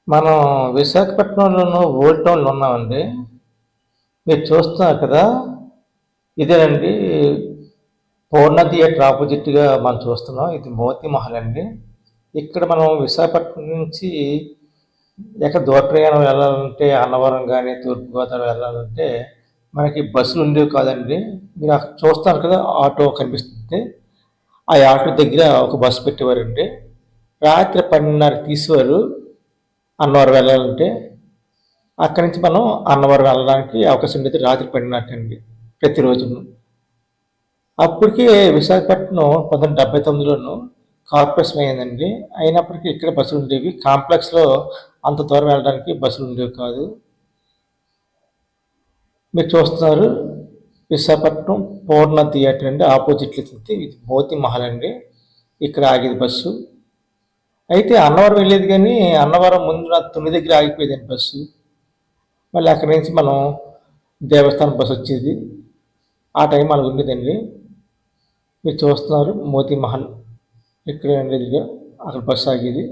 మనం విశాఖపట్నంలోను ఓల్డ్ టౌన్లో ఉన్నామండి. మీరు చూస్తున్నారు కదా! ఇదేనండి పూర్ణ థియేటర్ ఆపోజిట్‌గా మనం చూస్తున్నాం. ఇది మోతీ మహల్ అండి. ఇక్కడ మనం విశాఖపట్నం నుంచి ఎక్కడ దూర ప్రయాణం వెళ్ళాలంటే అన్నవరం గాని, తూర్పుగోదావరి వెళ్ళాలంటే మనకి బస్సులు ఉండేవి కాదండి. మీరు అక్కడ చూస్తున్నారు కదా! ఆటో కనిపిస్తుంది. ఆ ఆటో దగ్గర ఒక బస్సు పెట్టేవారండి. రాత్రి 12:30కి తీసేవారు అన్నవరం వెళ్ళాలంటే. అక్కడి నుంచి మనం అన్నవరం వెళ్ళడానికి అవకాశం ఉండేది రాత్రి 12:30 ప్రతిరోజును. అప్పటికే విశాఖపట్నం 1979లోను కార్పొరేషన్ అయిందండి. అయినప్పటికీ ఇక్కడ బస్సులు ఉండేవి. కాంప్లెక్స్‌లో అంత దూరం వెళ్ళడానికి బస్సులు ఉండేవి కాదు. మీరు చూస్తున్నారు విశాఖపట్నం పూర్ణ థియేటర్ అండి. ఆపోజిట్‌లో తిరిగితే ఇది మోతీ మహల్ అండి. ఇక్కడ ఆగేది బస్సు. అయితే అన్నవరం వెళ్ళేది కానీ అన్నవరం ముందు తుని దగ్గర ఆగిపోయేదండి బస్సు. మళ్ళీ అక్కడి నుంచి మనం దేవస్థానం బస్సు వచ్చేది. ఆ టైం మనకు ఉండేదండి. మీరు చూస్తున్నారు మోతీ మహల్ ఇక్కడే ఉండేదిగా అక్కడ బస్సు ఆగేది.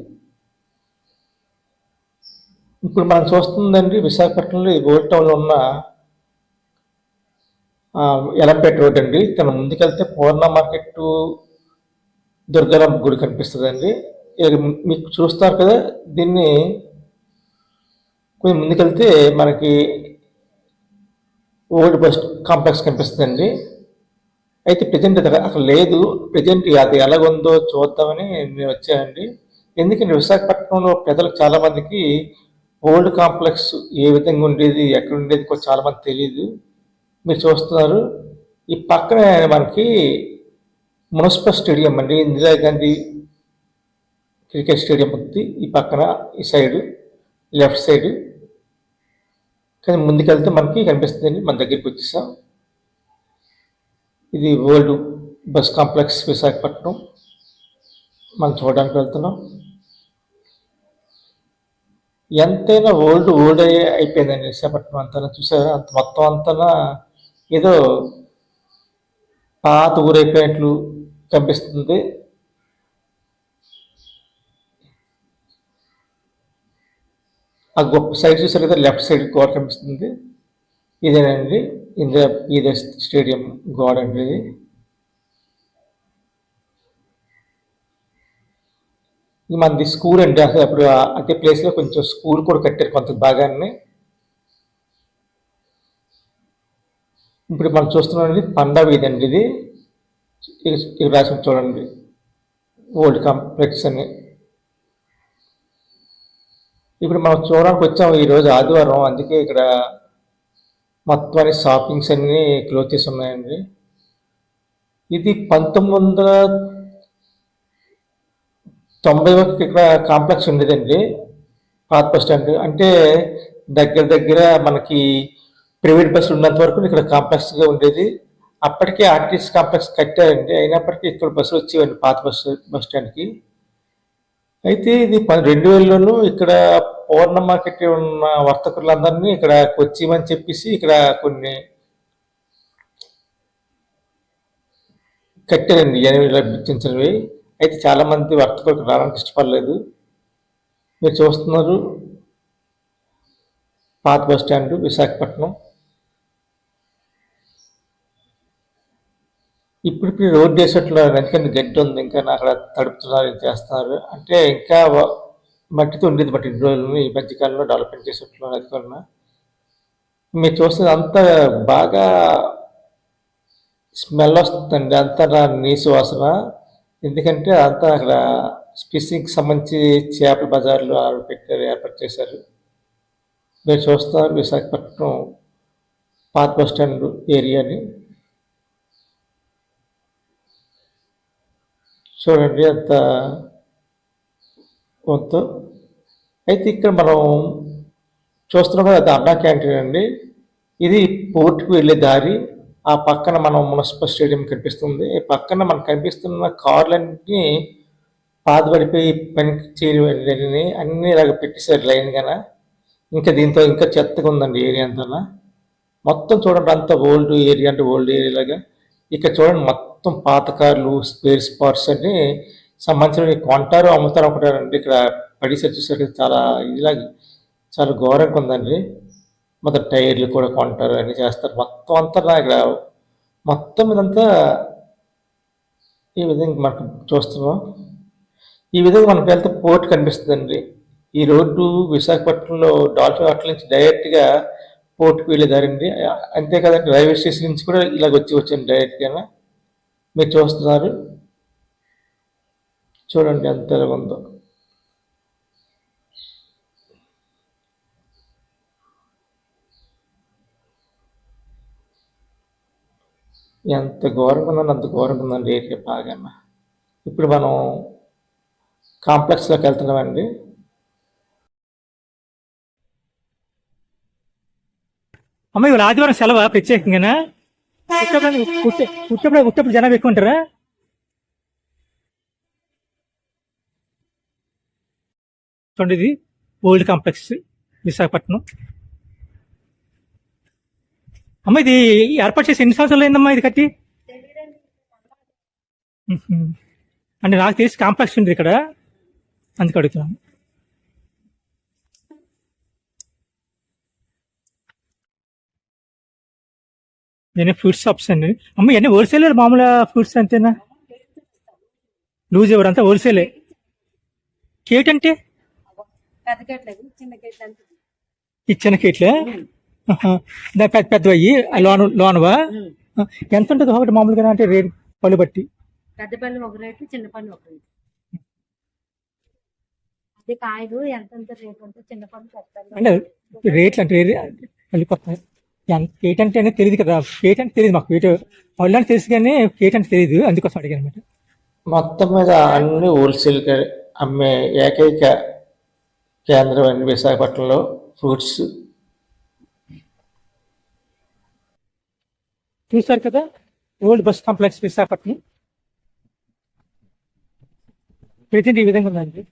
ఇప్పుడు మనం చూస్తుందండి విశాఖపట్నంలో ఈ ఓల్డ్ టౌన్లో ఉన్న ఎలంపేట రోడ్ అండి. ఇక్కడ ముందుకెళ్తే పూర్ణ మార్కెట్ దుర్గారాం గుడి కనిపిస్తుందండి. మీకు చూస్తారు కదా, దీన్ని కొంచెం ముందుకెళ్తే మనకి ఓల్డ్ బస్ కాంప్లెక్స్ కనిపిస్తుందండి. అయితే ప్రజెంట్ అది అక్కడ లేదు. ప్రజెంట్ అది ఎలాగుందో చూద్దామని నేను వచ్చానండి. ఎందుకంటే విశాఖపట్నంలో ప్రజలకు చాలామందికి ఓల్డ్ కాంప్లెక్స్ ఏ విధంగా ఉండేది, ఎక్కడ ఉండేది కూడా చాలామంది తెలియదు. మీరు చూస్తున్నారు ఈ పక్కనే మనకి మున్సిపల్ స్టేడియం అండి, ఇందిరాగాంధీ క్రికెట్ స్టేడియం ఉంది ఈ పక్కన, ఈ సైడు లెఫ్ట్ సైడ్. కానీ ముందుకెళ్తే మనకి కనిపిస్తుందండి. మన దగ్గరికి వచ్చేసాం. ఇది ఓల్డ్ బస్ కాంప్లెక్స్ విశాఖపట్నం మనం చూడడానికి వెళ్తున్నాం. ఎంతైనా ఓల్డ్ అయిపోయిందండి విశాఖపట్నం అంతా. చూసారా, అంత మొత్తం అంతా ఏదో పాత ఊరైపోయినట్లు కనిపిస్తుంది. ఆ గొప్ప సైడ్ చూసారు కదా, లెఫ్ట్ సైడ్ గోడ కనిపిస్తుంది. ఇదేనండి ఇదే స్టేడియం గోడ అండి. ఇది మనది స్కూల్ అండి. అసలు అప్పుడు అదే ప్లేస్లో కొంచెం స్కూల్ కూడా కట్టారు కొంత భాగాన్ని. ఇప్పుడు మనం చూస్తున్నామండి పండా వీధి అండి. ఇది రాసి చూడండి ఓల్డ్ కాంప్లెక్స్ అని. ఇప్పుడు మనం చూడడానికి వచ్చాము ఈరోజు ఆదివారం, అందుకే ఇక్కడ మొత్తం అన్ని షాపింగ్స్ అన్నీ క్లోజ్ చేసి ఉన్నాయండి. ఇది 1990 వరకు ఇక్కడ కాంప్లెక్స్ ఉండేదండి, పాత బస్ స్టాండ్. అంటే దగ్గర మనకి ప్రైవేట్ బస్సులు ఉన్నంత వరకు ఇక్కడ కాంప్లెక్స్గా ఉండేది. అప్పటికే ఆర్టీసీ కాంప్లెక్స్ కట్టారండి, అయినప్పటికీ ఇక్కడ బస్సులు వచ్చేవండి పాత బస్ స్టాండ్కి. అయితే ఇది 2000లోనూ ఇక్కడ పూర్ణ మార్కెట్ ఉన్న వర్తకులందరినీ ఇక్కడ వచ్చేయమని చెప్పేసి ఇక్కడ కొన్ని కట్టారండి, ఇలా గుర్తించినవి. అయితే చాలామంది వర్తకులకు రావడానికి ఇష్టపడలేదు. మీరు చూస్తున్నారు పాత బస్ స్టాండ్ విశాఖపట్నం. ఇప్పుడు రోడ్డు వేసేట్టున్నారు, ఎందుకంటే గడ్డి ఉంది, ఇంకా అక్కడ తడుపుతున్నారు, చేస్తున్నారు. అంటే ఇంకా మట్టితో ఉండేది బట్ ఇన్ని రోజులు, ఈ మధ్యకాలంలో డెవలప్మెంట్ చేసేట్టున్నారు. అది కూడా మీరు చూస్తే అంతా బాగా స్మెల్ వస్తుందండి, అంతా నీసు వాసన. ఎందుకంటే అంతా అక్కడ ఫిషింగ్కి సంబంధించి చేపల బజార్లు ఏర్పాటు చేశారు. మీరు చూస్తారు విశాఖపట్నం పాత బస్ స్టాండ్ ఏరియాని చూడండి అంత వద్దు. అయితే ఇక్కడ మనం చూస్తున్నాం కదా, అది అన్నా క్యాంటీన్ అండి. ఇది పోర్టుకు వెళ్ళే దారి. ఆ పక్కన మనం మున్సిపల్ స్టేడియం కనిపిస్తుంది. పక్కన మనకు కనిపిస్తున్న కార్లన్నీ పాతబడిపోయి పనికి చేయని అన్ని ఇలాగ పెట్టేశారు లైన్గాన. ఇంకా దీంతో ఇంకా చెత్తగా ఉందండి ఏరియా అంతా. మొత్తం చూడండి అంత ఓల్డ్ ఏరియా, అంటే ఓల్డ్ ఏరియా లాగా. ఇక్కడ చూడండి మొత్తం పాత కార్లు, స్పేర్ పార్ట్స్ అన్ని సంబంధించిన కొంటారు, అమ్ముతారు అనుకుంటారండి. ఇక్కడ పడేసరి చూసారు కదా, చాలా ఇదిలాగా చాలా ఘోరంగా ఉందండి. మొత్తం టైర్లు కూడా కొంటారు, అన్నీ చేస్తారు. మొత్తం అంతా ఇక్కడ మొత్తం ఇదంతా ఈ విధంగా మనకు చూస్తున్నాం. ఈ విధంగా మనకు వెళ్తే పోర్ట్ కనిపిస్తుందండి. ఈ రోడ్డు విశాఖపట్నంలో డాల్ఫిన్ హోటల్ నుంచి డైరెక్ట్గా పోర్ట్కి వెళ్ళేదారండి. అంతే కదండి, రైల్వే స్టేషన్ నుంచి కూడా ఇలాగ వచ్చాను డైరెక్ట్గా. మీరు చూస్తున్నారు చూడండి ఎంత ఉందో. ఎంత ఘోరంగా ఉందండి, అంత ఘోరంగా ఉందండి ఏరియా బాగా. ఇప్పుడు మనం కాంప్లెక్స్లోకి వెళ్తున్నామండి. అమ్మ ఇవాళ ఆదివారం సెలవా ప్రత్యేకంగానా? ఉట్టప్పుడు జనాభా ఎక్కువ ఉంటారా? చూడండి, ఇది ఓల్డ్ కాంప్లెక్స్ విశాఖపట్నం. అమ్మ ఇది ఏర్పాటు చేసి ఎన్ని సంవత్సరాలు అయిందమ్మా ఇది కట్టి? అంటే నాకు తెలిసి కాంప్లెక్స్ ఉంది ఇక్కడ, అందుకు అడుగుతున్నాను. ఇవన్నీ ఫ్రూట్ షాప్స్ అండి. అమ్మ ఇవన్నీ హోల్సేల్ మామూలు ఫ్రూట్స్ అంతేనా? లూజ్ ఎవరంతా హోల్సేలే. కేట్ అంటే ఈ చిన్న కేట్లే, పెద్ద పెద్దవయ్యి లోనవా? ఎంత ఉంటుంది ఒకటి మామూలుగా అంటే రేట్ పళ్ళు బట్టి? పెద్ద పళ్ళు ఒక రేటు, చిన్న పళ్ళు ఒక రేటు. అది కాయలు ఎంత రేటు ఉంటుంది, చిన్న పళ్ళు అంటే రేట్లు అంటే వెళ్ళిపోతాయి. కేట్ అంటే అనేది తెలియదు కదా, కేట్ అంటే తెలియదు మాకు. కేట్ పళ్ళు అంటే తెలుసు కానీ కేట్ అంటే తెలియదు, అందుకోసం అడిగాను అనమాట. మొత్తం మీద అన్ని హోల్సేల్గా అమ్మే ఏకైక కేంద్రం అండి విశాఖపట్నంలో ఫ్రూట్స్. చూసారు కదా, ఓల్డ్ బస్ కాంప్లెక్స్ విశాఖపట్నం. ప్రతిదీ ఈ విధంగా ఉందండి.